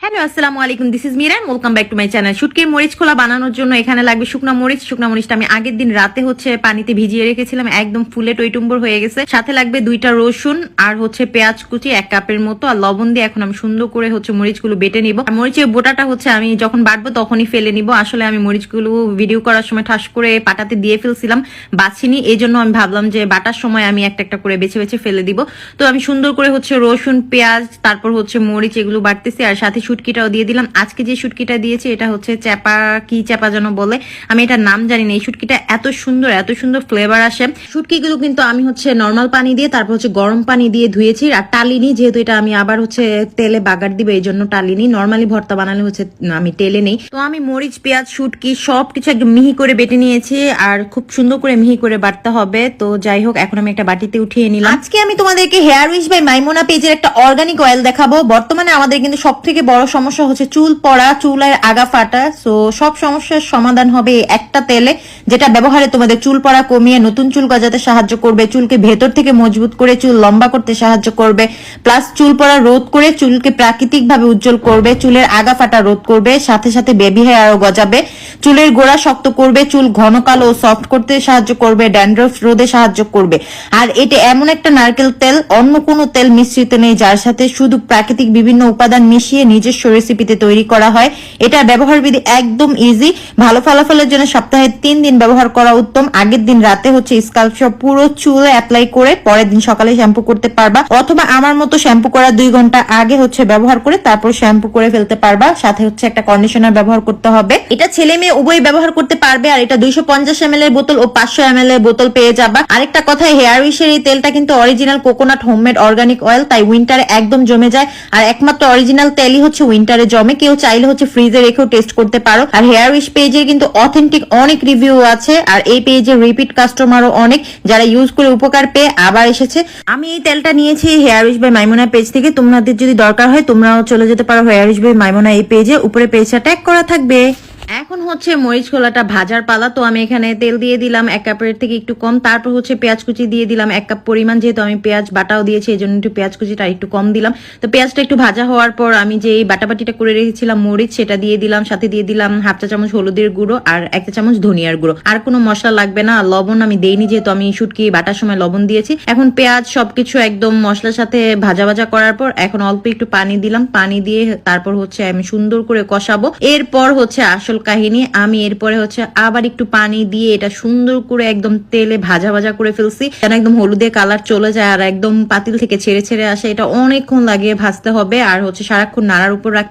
Hello, আসসালামু আলাইকুম। This is Miran, welcome back to my channel. শুটকির মরিচ খোলা বানানোর জন্য এখানে লাগবে শুকনা মরিচ। শুকনা মরিচটা আমি আগের দিন রাতে পানিতে ভিজিয়ে রেখেছিলাম, একদম ফুলে টইটুম্বর হয়ে গেছে। সাথে লাগবে 2টা রসুন আর পেঁয়াজ কুচি 1 কাপের মতো, আর লবণ দিয়ে এখন আমি সুন্দর করে মরিচগুলো বেটে নিব। মরিচের বোটাটা আমি যখন বাটবো তখনই ফেলে নিব। আসলে আমি মরিচগুলো ভিডিও করার সময় ঠাস করে পাটাতে দিয়ে ফেলছিলাম, বাছিনি। এই জন্য আমি ভাবলাম যে বাটার সময় আমি একটা একটা করে বেছে বেছে ফেলে দিব। তো আমি সুন্দর করে রসুন, পেঁয়াজ, তারপর মরিচ এগুলো বাটতেছি, আর সাথে শুটকিটাও দিয়ে দিলাম। আজকে যে শুটকিটা দিয়েছি এটা কি চাপা যেন বলে, আমি এটার নাম জানি না। এই শুটকিটা এত সুন্দর ফ্লেভার আসে। শুটকিগুলো কিন্তু আমি নর্মাল পানি দিয়ে তারপর গরম পানি দিয়ে ধুয়েছি, আর টালিনি, যেহেতু এটা আমি আবার তেলে বাগার দিব, এই জন্য টালিনি। নর্মালি ভর্তা বানালে আমি তেলে নেই। তো আমি মরিচ, পেঁয়াজ, শুটকি সবকিছু একদম মিহি করে বেটে নিয়েছি, আর খুব সুন্দর করে মিহি করে বাটতে হবে। তো যাই হোক, এখন আমি একটা বাটিতে উঠিয়ে নিলাম। আজকে আমি তোমাদেরকে হেয়ার উইশ বাই মাইমোনা পেজের একটা অর্গানিক অয়েল দেখাবো। বর্তমানে আমাদের কিন্তু সব থেকে বড় সমস্যা চুল পড়া, চুলের আগা ফাটা। সো সব সমস্যার সমাধান হবে একটা তেলে, যেটা ব্যবহারে তোমাদের চুল পড়া কমিয়ে নতুন চুল গজাতে সাহায্য করবে, চুলকে ভেতর থেকে মজবুত করে চুল লম্বা করতে সাহায্য করবে, প্লাস চুল পড়া রোধ করে চুলকে প্রাকৃতিক ভাবে উজ্জ্বল করবে, চুলের আগা ফাটা রোধ করবে, সাথে সাথে বেবি হেয়ারও গজাবে, চুলের গোড়া শক্ত করবে, চুল ঘন কালো ও সফট করতে সাহায্য করবে, ড্যান্ড্রফ রোধে সাহায্য করবে। আর এটা এমন একটা নারকেল তেল, অন্য কোনো তেল মিশ্রিত নেই, যার সাথে শুধু প্রাকৃতিক বিভিন্ন উপাদান মিশিয়ে নিজস্ব রেসিপিতে তৈরি করা হয়। এটা ব্যবহার বিধি একদম ইজি। ভালো ফলাফলের জন্য সপ্তাহে 3 দিন ব্যবহার করা উত্তম। আগের দিন রাতে স্কাল্প পুরো চুলে অ্যাপ্লাই করে পরের দিন সকালে শ্যাম্পু করতে পারবা, অথবা আমার মতো শ্যাম্পু করার 2 ঘন্টা আগে ব্যবহার করে তারপর শ্যাম্পু করে ফেলতে পারবা। সাথে একটা কন্ডিশনার ব্যবহার করতে হবে। এটা ছেলে মেয়ে উভয় ব্যবহার করতে পারবে। আর এটা 250 ml এর বোতল ও 500 ml এর বোতল পেয়ে যাবা। আরেকটা কথা, হেয়ার উইশের এই তেলটা কিন্তু original coconut homemade organic oil, তাই উইন্টারে একদম জমে যায়। আর একমাত্র অরিজিনাল তেলই উইন্টারে জমে। কেউ চাইলে ফ্রিজে রেখেও টেস্ট করতে পারো। আর হেয়ার উইশ পেজের কিন্তু অথেন্টিক অনেক রিভিউ আছে, আর এই পেজের রিপিট কাস্টমারও অনেক, যারা ইউজ করে উপকার পেয়ে আবার এসেছে। আমি এই তেলটা নিয়েছি hair wish by Maimona page থেকে। তোমাদের যদি দরকার হয় তোমরাও চলে যেতে পারো হেয়ার উইশ বাই মাইমোনা এই পেজে, উপরে পেজটা ট্যাগ করা থাকবে। এখন মরিচ খোলাটা ভাজার পালা। তো আমি এখানে তেল দিয়ে দিলাম 1 কাপের থেকে একটু কম, তারপর পেঁয়াজ কুচি দিয়ে দিলাম 1 কাপ পরিমাণ, যেহেতু আমি পেঁয়াজ বাটাও দিয়েছি এই জন্য একটু পেঁয়াজ কুচিটা একটু কম দিলাম। তো পেঁয়াজটা একটু ভাজা হওয়ার পর আমি যে বাটাবাটিটা করে রেখেছিলাম মরিচ, সেটা দিয়ে দিলাম। সাথে দিয়ে দিলাম 1/2 চা চামচ হলুদের গুঁড়ো আর 1 চা চামচ ধনিয়ার গুঁড়ো। আর কোনো মশলা লাগবে না। লবণ আমি দেইনি, যেহেতু আমি শুটকি বাটার সময় লবণ দিয়েছি। এখন পেঁয়াজ সবকিছু একদম মশলার সাথে ভাজা করার পর এখন অল্প একটু পানি দিলাম। পানি দিয়ে তারপর আমি সুন্দর করে কষাবো। এরপর আসল কাহিনী, আমি এরপরে আবার একটু পানি দিয়ে এটা সুন্দর করে একদম তেলে ভাজা করে ফেলছি, যেন একদম হলুদে কালার চলে যায় আর একদম পাতিল থেকে ছেড়ে আসে। এটা অনেকক্ষণ লাগিয়ে ভাজতে হবে, আর সারাক্ষণ নাড়ার উপর রাখতে